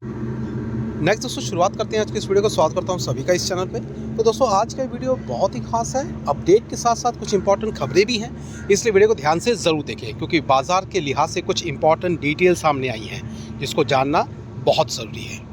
Next दोस्तों शुरुआत करते हैं आज की इस वीडियो को। स्वागत करता हूं सभी का इस चैनल पे। तो दोस्तों आज का वीडियो बहुत ही खास है। अपडेट के साथ साथ कुछ इंपॉर्टेंट खबरें भी हैं, इसलिए वीडियो को ध्यान से ज़रूर देखें क्योंकि बाजार के लिहाज से कुछ इंपॉर्टेंट डिटेल सामने आई हैं जिसको जानना बहुत ज़रूरी है।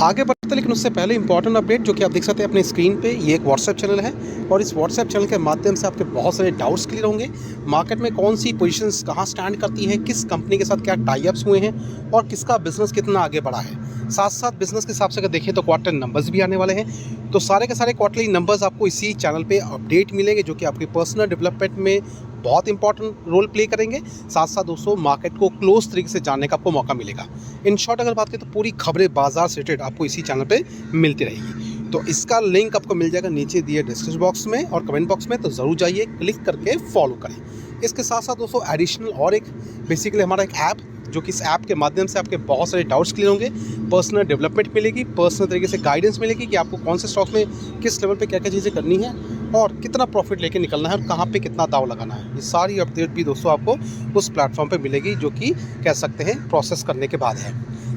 आगे बढ़ते हैं, लेकिन उससे पहले इंपॉर्टेंट अपडेट जो कि आप देख सकते हैं अपने स्क्रीन पे, ये एक व्हाट्सएप चैनल है और इस व्हाट्सएप चैनल के माध्यम से आपके बहुत सारे डाउट्स क्लियर होंगे। मार्केट में कौन सी पोजीशंस कहाँ स्टैंड करती हैं, किस कंपनी के साथ क्या टाई अप्स हुए हैं और किसका बिजनेस कितना आगे बढ़ा है। साथ साथ बिजनेस के हिसाब से अगर देखें तो क्वार्टर नंबर्स भी आने वाले हैं। तो सारे के सारे क्वार्टरली नंबर्स आपको इसी चैनल पे अपडेट मिलेंगे जो कि आपके पर्सनल डेवलपमेंट में बहुत इंपॉर्टेंट रोल प्ले करेंगे। साथ साथ दोस्तों मार्केट को क्लोज तरीके से जानने का आपको मौका मिलेगा। इन शॉर्ट अगर बात करें तो पूरी खबरें बाजार से रिलेटेड आपको इसी चैनल पे मिलती रहेगी। तो इसका लिंक आपको मिल जाएगा नीचे दिए डिस्क्रिप्शन बॉक्स में और कमेंट बॉक्स में, तो ज़रूर जाइए, क्लिक करके फॉलो करें। इसके साथ साथ दोस्तों एडिशनल और एक बेसिकली हमारा एक ऐप जो कि इस ऐप के माध्यम से आपके बहुत सारे डाउट्स क्लियर होंगे, पर्सनल डेवलपमेंट मिलेगी, पर्सनल तरीके से गाइडेंस मिलेगी कि आपको कौन से स्टॉक में किस लेवल पे क्या क्या चीज़ें करनी है और कितना प्रॉफिट लेके निकलना है और कहाँ पे कितना दाव लगाना है। ये सारी अपडेट भी दोस्तों आपको उस प्लेटफॉर्म पे मिलेगी जो कि कह सकते हैं प्रोसेस करने के बाद है।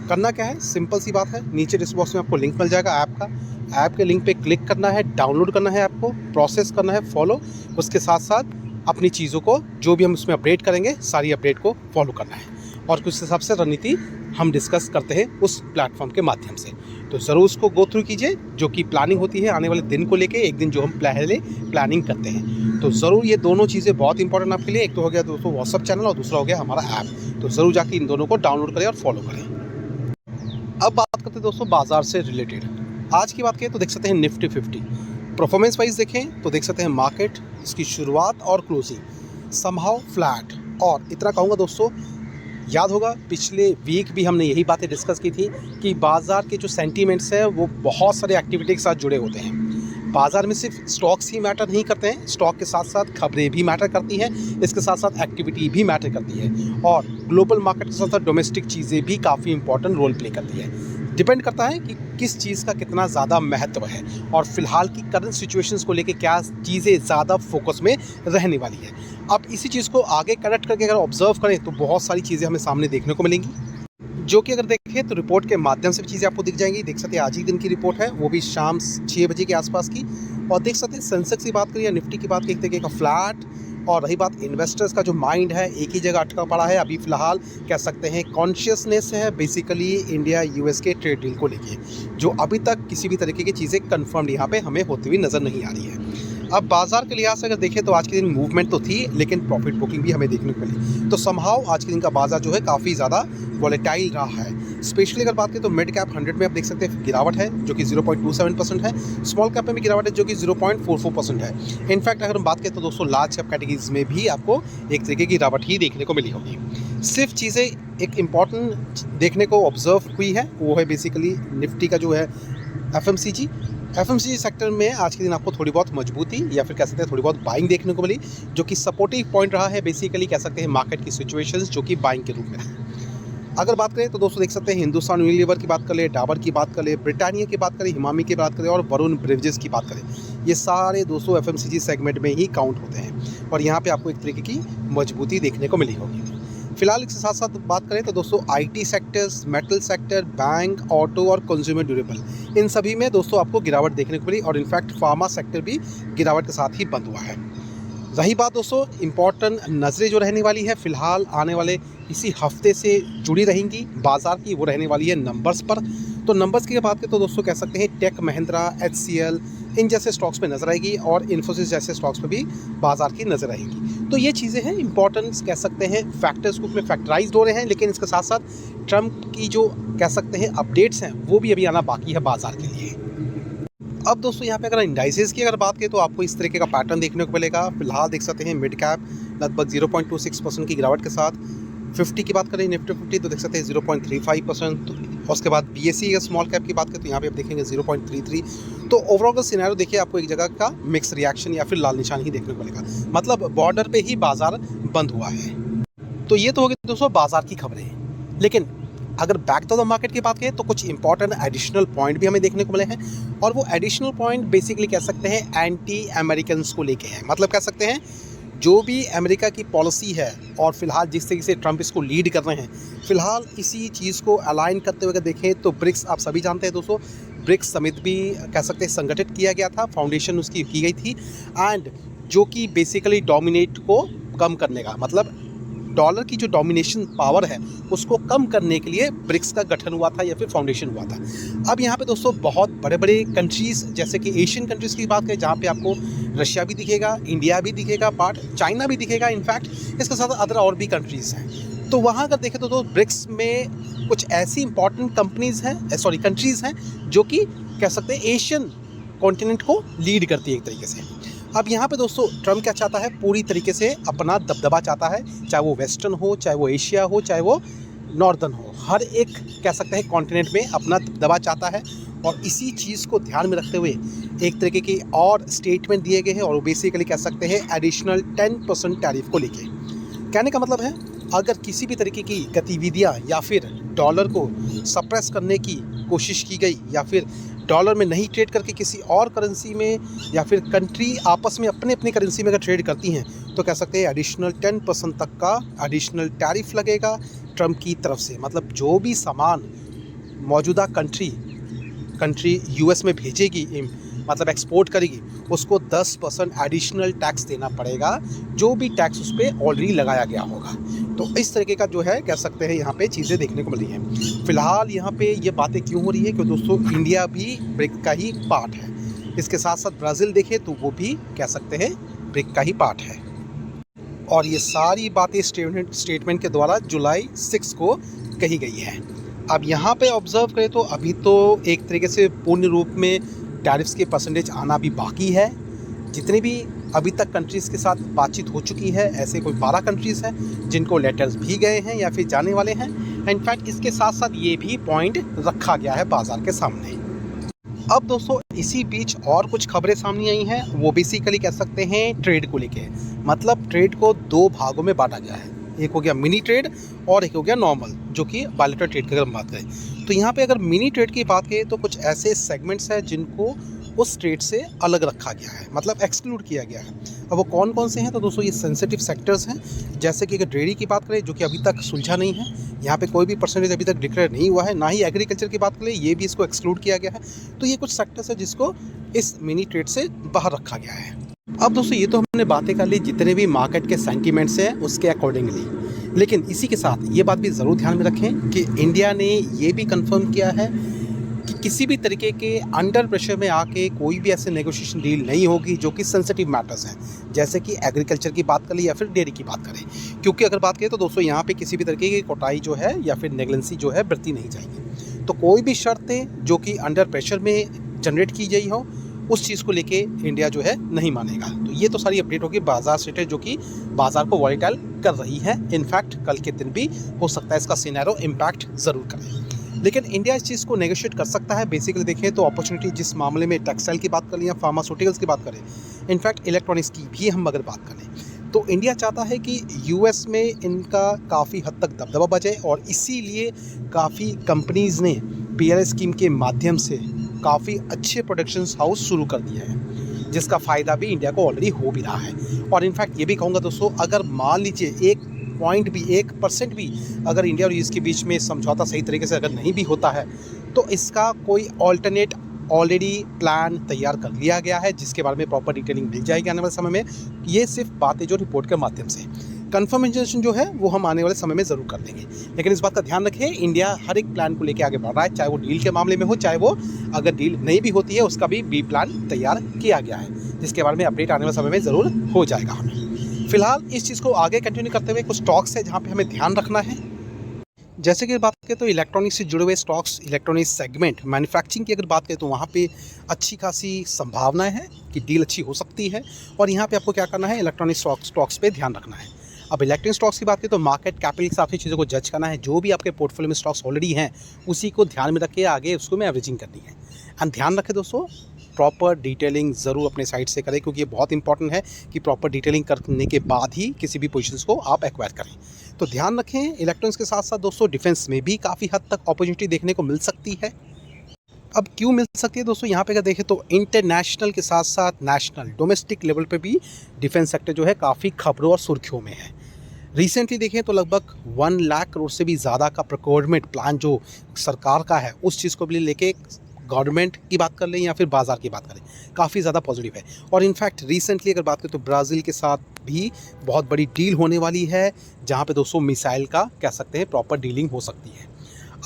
करना क्या है, सिंपल सी बात है, नीचे डिस्क्रिप्शन बॉक्स में आपको लिंक मिल जाएगा ऐप का। ऐप के लिंक पे क्लिक करना है, डाउनलोड करना है, आपको प्रोसेस करना है फॉलो। उसके साथ साथ अपनी चीज़ों को जो भी हम उसमें अपडेट करेंगे सारी अपडेट को फॉलो करना है और कुछ हिसाब से रणनीति हम डिस्कस करते हैं उस प्लेटफॉर्म के माध्यम से। तो ज़रूर उसको गो थ्रू कीजिए जो कि प्लानिंग होती है आने वाले दिन को लेके, एक दिन जो हम पहले प्लानिंग करते हैं। तो ज़रूर ये दोनों चीज़ें बहुत इंपॉर्टेंट आपके लिए। एक तो हो गया दोस्तों व्हाट्सअप चैनल और दूसरा हो गया हमारा ऐप। तो ज़रूर जाके इन दोनों को डाउनलोड करें और फॉलो करें। अब बात करते हैं दोस्तों बाजार से रिलेटेड। आज की बात करें तो देख सकते हैं निफ्टी 50 परफॉर्मेंस वाइज देखें तो देख सकते हैं मार्केट इसकी शुरुआत और क्लोजिंग समहाउ फ्लैट। और इतना कहूँगा दोस्तों, याद होगा पिछले वीक भी हमने यही बातें डिस्कस की थी कि बाज़ार के जो सेंटीमेंट्स हैं वो बहुत सारे एक्टिविटी के साथ जुड़े होते हैं। बाज़ार में सिर्फ स्टॉक्स ही मैटर नहीं करते हैं, स्टॉक के साथ साथ खबरें भी मैटर करती हैं, इसके साथ साथ एक्टिविटी भी मैटर करती है और ग्लोबल मार्केट के साथ साथ डोमेस्टिक चीज़ें भी काफ़ी इंपॉर्टेंट रोल प्ले करती है। डिपेंड करता है कि किस चीज़ का कितना ज़्यादा महत्व है और फिलहाल की करंट सिचुएशंस को लेके क्या चीज़ें ज़्यादा फोकस में रहने वाली है। अब इसी चीज़ को आगे कनेक्ट करके अगर ऑब्जर्व करें तो बहुत सारी चीज़ें हमें सामने देखने को मिलेंगी जो कि अगर देखें तो रिपोर्ट के माध्यम से भी चीज़ें आपको दिख जाएंगी। देख सकते हैं आज ही दिन की रिपोर्ट है, वो भी शाम 6 बजे के आसपास की। और देख सकते हैं सेंसेक्स की बात करिए या निफ्टी की बात, एक तरीके का फ्लैट। और रही बात इन्वेस्टर्स का जो माइंड है एक ही जगह अटका पड़ा है अभी फ़िलहाल, कह सकते हैं कॉन्शियसनेस है बेसिकली इंडिया यूएस के ट्रेड डील को लेके, जो अभी तक किसी भी तरीके की चीज़ें कन्फर्म यहाँ पे हमें होती हुई नज़र नहीं आ रही है। अब बाजार के लिहाज से अगर देखें तो आज के दिन मूवमेंट तो थी लेकिन प्रॉफिट बुकिंग भी हमें देखने को मिली। तो समहाउ आज के दिन का बाजार जो है काफ़ी ज़्यादा वॉलेटाइल रहा है। स्पेशली अगर बात करें तो मिड कैप 100 में आप देख सकते हैं गिरावट है जो कि 0.27% है, स्मॉल कैप में भी गिरावट है जो कि 0.44% है। इनफैक्ट अगर हम बात करें तो दोस्तों लार्ज कैप कैटेगरीज में भी आपको एक तरीके की गिरावट ही देखने को मिली होगी। सिर्फ चीज़ें एक इम्पॉर्टेंट देखने को ऑब्जर्व हुई है वो है बेसिकली निफ्टी का जो है एफएमसीजी सेक्टर में आज के दिन आपको थोड़ी बहुत मजबूती या फिर कह सकते हैं थोड़ी बहुत बाइंग देखने को मिली जो कि सपोर्टिव पॉइंट रहा है बेसिकली कह सकते हैं मार्केट की सिचुएशंस जो कि बाइंग के रूप में है। अगर बात करें तो दोस्तों देख सकते हैं हिंदुस्तान यूनिलीवर की बात कर ले, डाबर की बात कर ले, ब्रिटानिया की बात करें, हिमामी की बात करें और वरुण ब्रिवजेस की बात करें, ये सारे दोस्तों एफएमसीजी सेगमेंट में ही काउंट होते हैं और यहाँ पे आपको एक तरीके की मजबूती देखने को मिली होगी। फिलहाल इसके साथ साथ बात करें तो दोस्तों IT sectors, metal sector, bank, auto और कंज्यूमर ड्यूरेबल, इन सभी में दोस्तों आपको गिरावट देखने को मिली और इनफैक्ट फार्मा सेक्टर भी गिरावट के साथ ही बंद हुआ है। रही बात दोस्तों इंपॉर्टेंट नज़रें जो रहने वाली है फिलहाल आने वाले इसी हफ्ते से जुड़ी रहेंगी बाजार की, वो रहने वाली है नंबर्स पर। तो नंबर्स की बात करें तो दोस्तों कह सकते हैं टेक महिंद्रा, HCL इन जैसे स्टॉक्स पे नज़र आएगी और इन्फोसिस जैसे स्टॉक्स पे भी बाजार की नज़र आएगी। तो ये चीज़ें हैं इंपॉर्टेंस कह सकते हैं फैक्टर्स को में फैक्टराइज्ड हो रहे हैं, लेकिन इसके साथ साथ ट्रम्प की जो कह सकते हैं अपडेट्स हैं वो भी अभी आना बाकी है बाजार के लिए। अब दोस्तों यहाँ पे अगर इंडाइसेस की अगर बात करें तो आपको इस तरीके का पैटर्न देखने को मिलेगा। फिलहाल देख सकते हैं मिड कैप लगभग 0.26% की गिरावट के साथ, 50 की बात करें निफ्टी 50 तो देख सकते हैं 0.35%। और उसके बाद BSE या स्मॉल कैप की बात करें तो यहाँ पे आप देखेंगे 0.33। तो ओवरऑल सिनेरियो देखिए आपको एक जगह का मिक्स रिएक्शन या फिर लाल निशान ही देखने को मिलेगा, मतलब बॉर्डर पे ही बाजार बंद हुआ है। तो ये तो हो गई दोस्तों बाजार की खबरें, लेकिन अगर बैक टू द मार्केट की बात करें तो कुछ इंपॉर्टेंट एडिशनल पॉइंट भी हमें देखने को मिले हैं और वो एडिशनल पॉइंट बेसिकली कह सकते हैं एंटी अमेरिकन्स को लेके हैं। मतलब कह सकते हैं जो भी अमेरिका की पॉलिसी है और फिलहाल जिस तरीके से ट्रंप इसको लीड कर रहे हैं, फिलहाल इसी चीज़ को अलाइन करते हुए अगर देखें तो ब्रिक्स आप सभी जानते हैं दोस्तों, ब्रिक्स समिट भी कह सकते हैं संगठित किया गया था, फाउंडेशन उसकी की गई थी, एंड जो कि बेसिकली डोमिनेट को कम करने का मतलब डॉलर की जो डोमिनेशन पावर है उसको कम करने के लिए ब्रिक्स का गठन हुआ था या फिर फाउंडेशन हुआ था। अब यहाँ पे दोस्तों बहुत बड़े बड़े कंट्रीज़ जैसे कि एशियन कंट्रीज़ की बात करें, जहाँ पे आपको रशिया भी दिखेगा, इंडिया भी दिखेगा पार्ट, चाइना भी दिखेगा, इनफैक्ट इसके साथ अदर और भी कंट्रीज़ हैं। तो वहाँ अगर देखें तो ब्रिक्स में कुछ ऐसी इंपॉर्टेंट कंट्रीज़ हैं जो कि कह सकते हैं एशियन कॉन्टिनेंट को लीड करती है एक तरीके से। अब यहाँ पे दोस्तों ट्रम्प क्या चाहता है, पूरी तरीके से अपना दबदबा चाहता है, चाहे वो वेस्टर्न हो, चाहे वो एशिया हो, चाहे वो नॉर्दर्न हो, हर एक कह सकते हैं कॉन्टिनेंट में अपना दबदबा चाहता है। और इसी चीज़ को ध्यान में रखते हुए एक तरीके की और स्टेटमेंट दिए गए हैं और वो बेसिकली कह सकते हैं एडिशनल 10% टैरिफ को लेके। कहने का मतलब है अगर किसी भी तरीके की गतिविधियाँ या फिर डॉलर को सप्रेस करने की कोशिश की गई या फिर डॉलर में नहीं ट्रेड करके किसी और करेंसी में या फिर कंट्री आपस में अपने अपनी करेंसी में अगर ट्रेड करती हैं तो कह सकते हैं एडिशनल 10% तक का एडिशनल टैरिफ लगेगा ट्रम्प की तरफ से। मतलब जो भी सामान मौजूदा कंट्री यूएस में भेजेगी, मतलब एक्सपोर्ट करेगी, उसको 10% एडिशनल टैक्स देना पड़ेगा, जो भी टैक्स उस पर ऑलरेडी लगाया गया होगा। तो इस तरीके का जो है कह सकते हैं यहाँ पे चीज़ें देखने को मिल रही हैं। फिलहाल यहाँ पे ये बातें क्यों हो रही है क्योंकि दोस्तों इंडिया भी ब्रिक्स का ही पार्ट है, इसके साथ साथ ब्राज़ील देखें तो वो भी कह सकते हैं ब्रिक्स का ही पार्ट है। और ये सारी बातें स्टेटमेंट के द्वारा जुलाई 6 को कही गई है। अब यहाँ पे ऑब्जर्व करें तो अभी तो एक तरीके से पूर्ण रूप में टैरिफ्स के परसेंटेज आना भी बाकी है। जितने भी अभी तक कंट्रीज़ के साथ बातचीत हो चुकी है, ऐसे कोई 12 कंट्रीज़ हैं जिनको लेटर्स भी गए हैं या फिर जाने वाले हैं। इनफैक्ट इसके साथ साथ ये भी पॉइंट रखा गया है बाज़ार के सामने। अब दोस्तों इसी बीच और कुछ खबरें सामने आई हैं, वो बेसिकली कह सकते हैं ट्रेड को लेके। मतलब ट्रेड को 2 भागों में बांटा गया है, एक हो गया मिनी ट्रेड और एक हो गया नॉर्मल, जो कि बायलैटरल ट्रेड की अगर हम बात करें तो यहाँ पे अगर मिनी ट्रेड की बात करें तो कुछ ऐसे सेगमेंट्स हैं जिनको उस ट्रेड से अलग रखा गया है, मतलब एक्सक्लूड किया गया है। अब वो कौन कौन से हैं तो दोस्तों ये सेंसिटिव सेक्टर्स हैं, जैसे कि अगर डेयरी की बात करें जो कि अभी तक सुलझा नहीं है, यहाँ पे कोई भी परसेंटेज अभी तक डिक्लेयर नहीं हुआ है, ना ही एग्रीकल्चर की बात करें ये भी इसको एक्सक्लूड किया गया है। तो ये कुछ सेक्टर्स है जिसको इस मिनी ट्रेड से बाहर रखा गया है। अब दोस्तों ये तो हमने बातें कर ली जितने भी मार्केट के सेंटीमेंट्स हैं उसके अकॉर्डिंगली, लेकिन इसी के साथ ये बात भी ज़रूर ध्यान में रखें कि इंडिया ने ये भी कंफर्म किया है कि किसी भी तरीके के अंडर प्रेशर में आके कोई भी ऐसे नेगोशिएशन डील नहीं होगी जो कि सेंसिटिव मैटर्स हैं, जैसे कि एग्रीकल्चर की बात करें या फिर डेयरी की बात करें। क्योंकि अगर बात करें तो दोस्तों यहाँ पे किसी भी तरीके की कोताही जो है या फिर नेगलेंसी जो है बरती नहीं जाएगी। तो कोई भी शर्तें जो कि अंडर प्रेशर में जनरेट की गई हो उस चीज़ को लेके इंडिया जो है नहीं मानेगा। तो ये तो सारी अपडेट होगी बाजार से जो कि बाजार को वॉलेटाइल कर रही है। इनफैक्ट कल के दिन भी हो सकता है इसका सिनेरियो इम्पैक्ट ज़रूर करे, लेकिन इंडिया इस चीज़ को नेगोशिएट कर सकता है। बेसिकली देखें तो अपॉर्चुनिटी जिस मामले में टेक्सटाइल की बात करें या फार्मास्यूटिकल्स की बात करें, इनफैक्ट इलेक्ट्रॉनिक्स की भी हम अगर बात करें तो इंडिया चाहता है कि यूएस में इनका काफ़ी हद तक दबदबा बचे और इसीलिए काफ़ी कंपनीज़ ने पीएलआई स्कीम के माध्यम से काफ़ी अच्छे प्रोडक्शन हाउस शुरू कर दिए हैं, जिसका फ़ायदा भी इंडिया को ऑलरेडी हो भी रहा है। और इनफैक्ट ये भी कहूँगा दोस्तों, अगर मान लीजिए 1% भी अगर इंडिया और यूएस के बीच में समझौता सही तरीके से अगर नहीं भी होता है तो इसका कोई ऑल्टरनेट ऑलरेडी प्लान तैयार कर लिया गया है, जिसके बारे में प्रॉपर डिटेलिंग मिल जाएगी आने वाले समय में। ये सिर्फ बातें जो रिपोर्ट के माध्यम से, कन्फर्मेशन जो है वो हम आने वाले समय में ज़रूर कर देंगे। लेकिन इस बात का ध्यान रखें, इंडिया हर एक प्लान को लेकर आगे बढ़ रहा है, चाहे वो डील के मामले में हो, चाहे वो अगर डील नहीं भी होती है उसका भी बी प्लान तैयार किया गया है, जिसके बारे में अपडेट आने वाले समय में ज़रूर हो जाएगा हमें। फिलहाल इस चीज़ को आगे कंटिन्यू करते हुए कुछ स्टॉक्स है जहाँ पे हमें ध्यान रखना है। जैसे कि बात करें तो इलेक्ट्रॉनिक्स से जुड़े हुए स्टॉक्स, इलेक्ट्रॉनिक्स सेगमेंट, मैन्युफैक्चरिंग की अगर बात करें तो वहाँ पे अच्छी खासी संभावनाएं हैं कि डील अच्छी हो सकती है। और यहाँ पे आपको क्या करना है, इलेक्ट्रॉनिक स्टॉक्स पे ध्यान रखना है। अब इलेक्ट्रॉनिक स्टॉक्स की बात करें तो मार्केट कैपिटल के हिसाब से चीज़ों को जज करना है। जो भी आपके पोर्टफोलियो में स्टॉक्स ऑलरेडी हैं उसी को ध्यान में रख के आगे उसको में एवरेजिंग करनी है। एंड ध्यान रखें दोस्तों, प्रॉपर डिटेलिंग ज़रूर अपने साइड से करें, क्योंकि ये बहुत इंपॉर्टेंट है कि प्रॉपर डिटेलिंग करने के बाद ही किसी भी पोजीशंस को आप एक्वायर करें। तो ध्यान रखें, इलेक्ट्रॉनिक्स के साथ साथ दोस्तों डिफेंस में भी काफ़ी हद तक अपॉर्चुनिटी देखने को मिल सकती है। अब क्यों मिल सकती है दोस्तों, यहाँ पे अगर देखें तो इंटरनेशनल के साथ साथ नेशनल डोमेस्टिक लेवल पे भी डिफेंस सेक्टर जो है काफ़ी खबरों और सुर्खियों में है। रिसेंटली देखें तो लगभग 1 लाख करोड़ से भी ज़्यादा का प्रोक्योरमेंट प्लान जो सरकार का है, उस चीज़ को भी लेके गवर्नमेंट की बात कर लें या फिर बाज़ार की बात करें, काफ़ी ज़्यादा पॉजिटिव है। और इनफैक्ट रिसेंटली अगर बात करें तो ब्राज़ील के साथ भी बहुत बड़ी डील होने वाली है, जहाँ पे दोस्तों मिसाइल का कह सकते हैं प्रॉपर डीलिंग हो सकती है।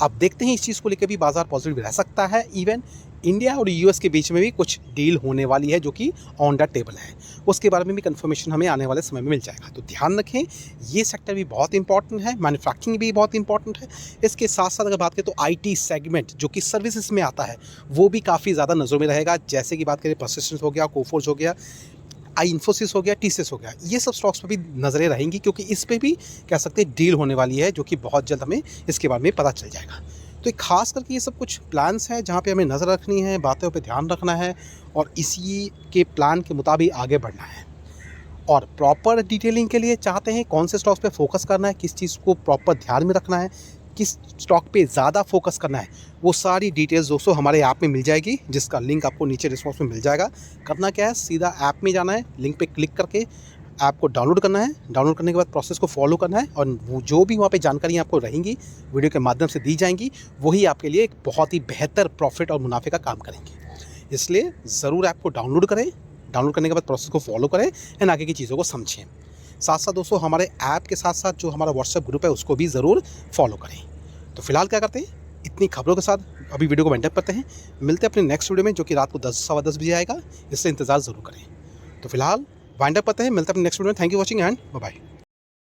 आप देखते हैं इस चीज़ को लेकर भी बाज़ार पॉजिटिव रह सकता है। इवन इंडिया और यूएस के बीच में भी कुछ डील होने वाली है जो कि ऑन द टेबल है, उसके बारे में भी कंफर्मेशन हमें आने वाले समय में मिल जाएगा। तो ध्यान रखें, ये सेक्टर भी बहुत इंपॉर्टेंट है, मैन्युफैक्चरिंग भी बहुत इंपॉर्टेंट है। इसके साथ साथ अगर बात करें तो आईटी सेगमेंट जो कि सर्विसेज में आता है, वो भी काफ़ी ज़्यादा नज़रों में रहेगा। जैसे कि बात करें पर्सिस्टेंस हो गया, कोफोर्ज हो गया, इन्फोसिस हो गया, टीसीएस हो गया, ये सब स्टॉक्स पर भी नज़रें रहेंगी, क्योंकि इस पर भी कह सकते हैं डील होने वाली है, जो कि बहुत जल्द हमें इसके बारे में पता चल जाएगा। तो खास करके ये सब कुछ प्लान्स हैं जहाँ पे हमें नज़र रखनी है, बातों पे ध्यान रखना है और इसी के प्लान के मुताबिक आगे बढ़ना है। और प्रॉपर डिटेलिंग के लिए चाहते हैं कौन से स्टॉक्स पे फोकस करना है, किस चीज़ को प्रॉपर ध्यान में रखना है, किस स्टॉक पे ज़्यादा फोकस करना है, वो सारी डिटेल्स दोस्तों हमारे ऐप में मिल जाएगी, जिसका लिंक आपको नीचे डिस्क्रिप्शन में मिल जाएगा। करना क्या है, सीधा ऐप में जाना है, लिंक पे क्लिक करके ऐप को डाउनलोड करना है। डाउनलोड करने के बाद प्रोसेस को फॉलो करना है और वो जो भी वहाँ पे जानकारियाँ आपको रहेंगी वीडियो के माध्यम से दी जाएंगी, वही आपके लिए एक बहुत ही बेहतर प्रॉफिट और मुनाफे का काम करेंगे। इसलिए ज़रूर ऐप को डाउनलोड करें, डाउनलोड करने के बाद प्रोसेस को फॉलो करें एंड आगे की चीज़ों को समझें। साथ साथ दोस्तों हमारे ऐप के साथ साथ जो हमारा व्हाट्सएप ग्रुप है उसको भी ज़रूर फॉलो करें। तो फिलहाल क्या करते हैं, इतनी खबरों के साथ अभी वीडियो को वाइंड अप करते हैं। मिलते हैं अपने नेक्स्ट वीडियो में जो कि रात को 10 सवा 10 बजे आएगा, इससे इंतज़ार ज़रूर करें। तो फिलहाल वाइंड अप करते हैं, मिलते हैं अपने नेक्स्ट वीडियो में। Thank you watching and bye bye.